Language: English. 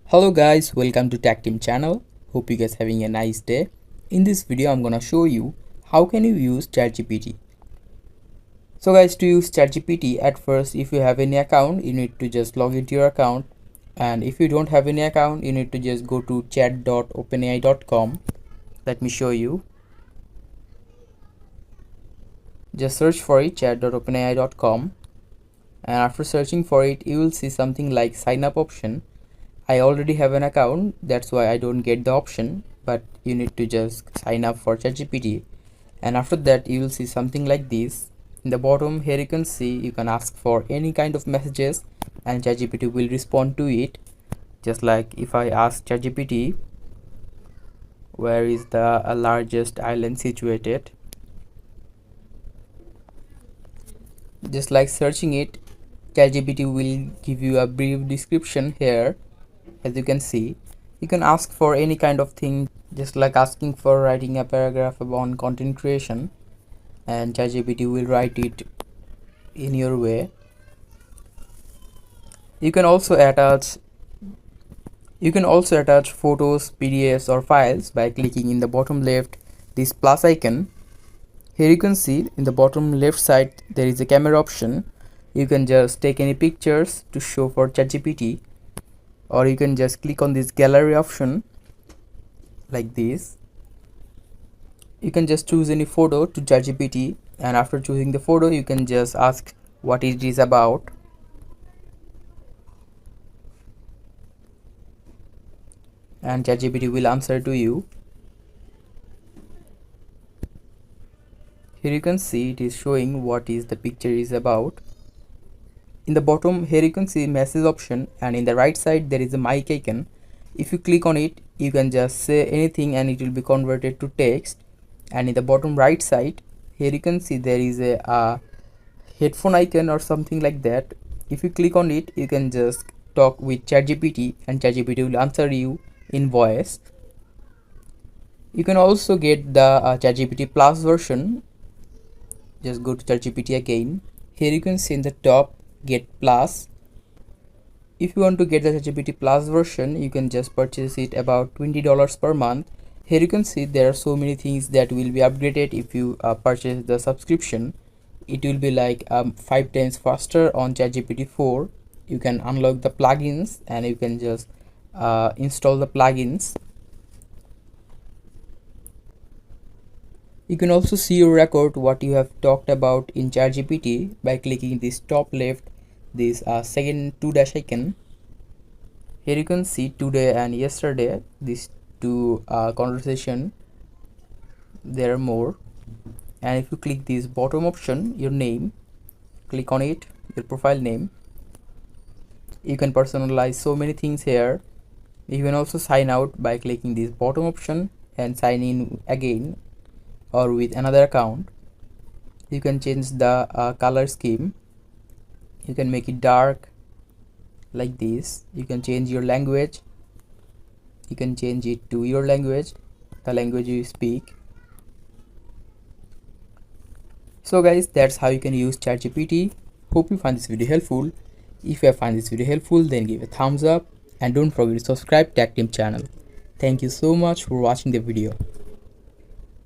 Hello guys, welcome to Tactim channel. Hope you guys having a nice day. In this video I'm gonna show you how can you use ChatGPT. So guys, to use ChatGPT, at first if you have any account you need to just log into your account, and if you don't have any account you need to just go to chat.openai.com. Let me show you. Just search for it, chat.openai.com, and after searching for it you will see something like sign up option. I already have an account, that's why I don't get the option, but you need to just sign up for ChatGPT. And after that you will see something like this. In the bottom here you can see you can ask for any kind of messages and ChatGPT will respond to it. Just like if I ask ChatGPT where is the largest island situated, just like searching it, ChatGPT will give you a brief description here. As you can see, you can ask for any kind of thing, just like asking for writing a paragraph about content creation, and ChatGPT will write it in your way. You can also attach photos, PDFs or files by clicking in the bottom left this plus icon. Here you can see in the bottom left side there is a camera option. You can just take any pictures to show for ChatGPT, or you can just click on this gallery option like this. You can just choose any photo to ChatGPT, and after choosing the photo you can just ask what it is about, and ChatGPT will answer to you. Here you can see it is showing what is the picture is about. In the bottom here you can see message option, and in the right side there is a mic icon. If you click on it you can just say anything and it will be converted to text. And in the bottom right side here you can see there is a headphone icon or something like that. If you click on it you can just talk with ChatGPT and ChatGPT will answer you in voice. You can also get the ChatGPT Plus version. Just go to ChatGPT again. Here you can see in the top get plus. If you want to get the ChatGPT Plus version you can just purchase it about $20 per month. Here you can see there are so many things that will be upgraded if you purchase the subscription. It will be like 5 times faster on ChatGPT 4. You can unlock the plugins and you can just install the plugins. You can also see your record what you have talked about in ChatGPT by clicking this top left this second 2 dash icon. Here you can see today and yesterday, these two conversation. There are more, and if you click this bottom option, your name, click on it, your profile name, you can personalize so many things here. You can also sign out by clicking this bottom option and sign in again or with another account. You can change the color scheme. You can make it dark like this. You can change your language. You can change it to your language, the language you speak. So guys, that's how you can use ChatGPT. Hope you find this video helpful. If you find this video helpful, then give a thumbs up and don't forget to subscribe to Tactim channel. Thank you so much for watching the video.